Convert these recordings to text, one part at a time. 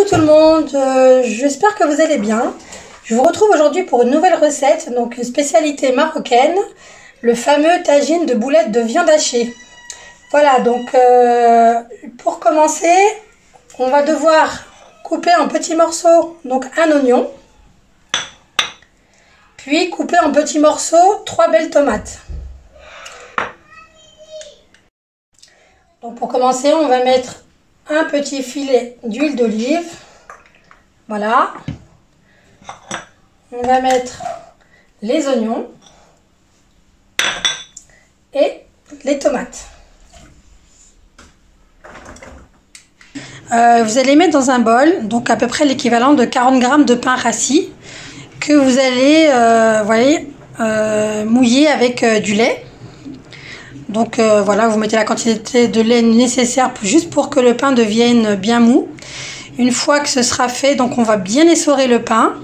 tout le monde, j'espère que vous allez bien. Je vous retrouve aujourd'hui pour une nouvelle recette, donc une spécialité marocaine, le fameux tagine de boulettes de viande hachée. Voilà, donc pour commencer, on va devoir couper en petits morceaux donc un oignon, puis couper en petits morceaux 3 belles tomates. Donc pour commencer, on va mettre un petit filet d'huile d'olive. Voilà. On va mettre les oignons et les tomates. Vous allez mettre dans un bol, donc à peu près l'équivalent de 40 g de pain rassis que vous allez mouiller avec du lait. Donc voilà, vous mettez la quantité de lait nécessaire juste pour que le pain devienne bien mou. Une fois que ce sera fait, donc on va bien essorer le pain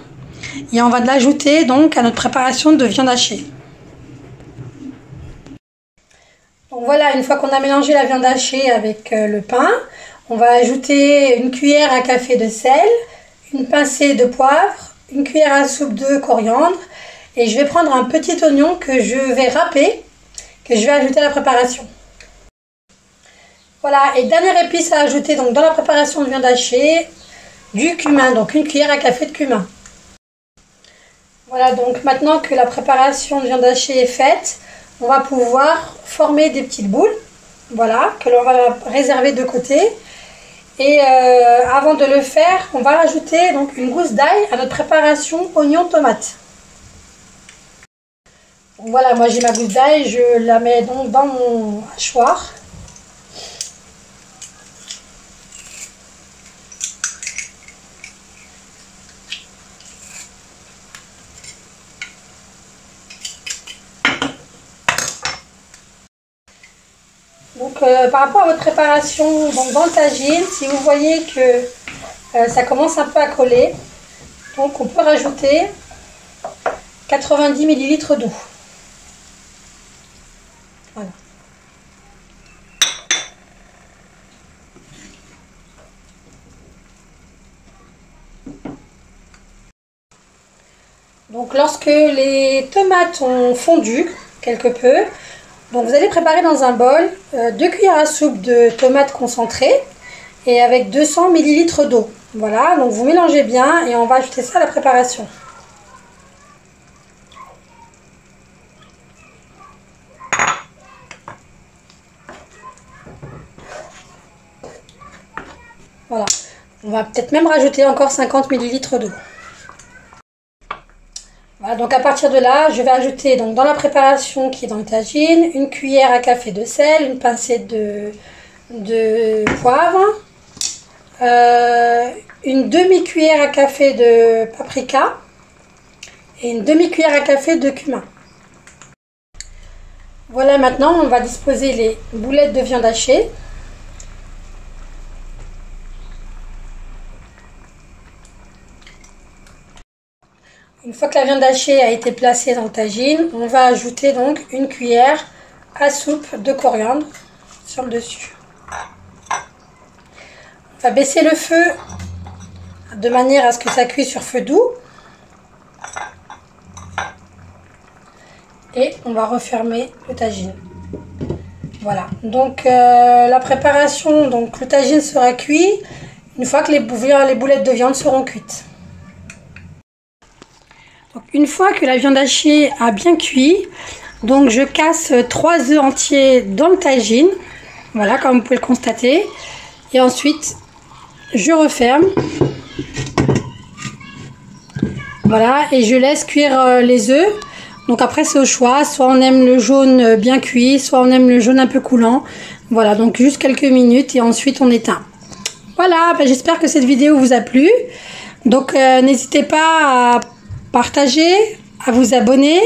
et on va l'ajouter donc à notre préparation de viande hachée. Donc voilà, une fois qu'on a mélangé la viande hachée avec le pain, on va ajouter une cuillère à café de sel, une pincée de poivre, une cuillère à soupe de coriandre et je vais prendre un petit oignon que je vais râper, que je vais ajouter à la préparation. Voilà, et dernière épice à ajouter donc dans la préparation de viande hachée, du cumin, donc une cuillère à café de cumin. Voilà, donc maintenant que la préparation de viande hachée est faite, on va pouvoir former des petites boules, voilà, que l'on va réserver de côté. Et avant de le faire, on va rajouter donc une gousse d'ail à notre préparation oignon-tomate. Voilà, moi j'ai ma gousse d'ail, je la mets donc dans mon hachoir. Donc par rapport à votre préparation donc dans le tagine, si vous voyez que ça commence un peu à coller, donc on peut rajouter 90 ml d'eau. Voilà. Donc lorsque les tomates ont fondu quelque peu, donc vous allez préparer dans un bol 2 cuillères à soupe de tomates concentrées et avec 200 ml d'eau. Voilà, donc vous mélangez bien et on va ajouter ça à la préparation. Voilà, on va peut-être même rajouter encore 50 ml d'eau. Voilà, donc à partir de là, je vais ajouter donc dans la préparation qui est dans le tagine, une cuillère à café de sel, une pincée de poivre, une demi-cuillère à café de paprika et une demi-cuillère à café de cumin. Voilà, maintenant on va disposer les boulettes de viande hachée. Une fois que la viande hachée a été placée dans le tagine, on va ajouter donc une cuillère à soupe de coriandre sur le dessus. On va baisser le feu de manière à ce que ça cuise sur feu doux. Et on va refermer le tagine. Voilà, donc la préparation, donc le tagine sera cuit une fois que les boulettes de viande seront cuites. Donc, une fois que la viande hachée a bien cuit, donc je casse 3 œufs entiers dans le tagine, voilà comme vous pouvez le constater, et ensuite je referme, voilà, et je laisse cuire les œufs. Donc après c'est au choix, soit on aime le jaune bien cuit, soit on aime le jaune un peu coulant, voilà, donc juste quelques minutes et ensuite on éteint. Voilà, ben, j'espère que cette vidéo vous a plu, donc n'hésitez pas à partager, à vous abonner,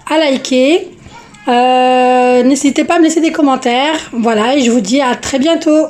à liker. N'hésitez pas à me laisser des commentaires. Voilà, et je vous dis à très bientôt.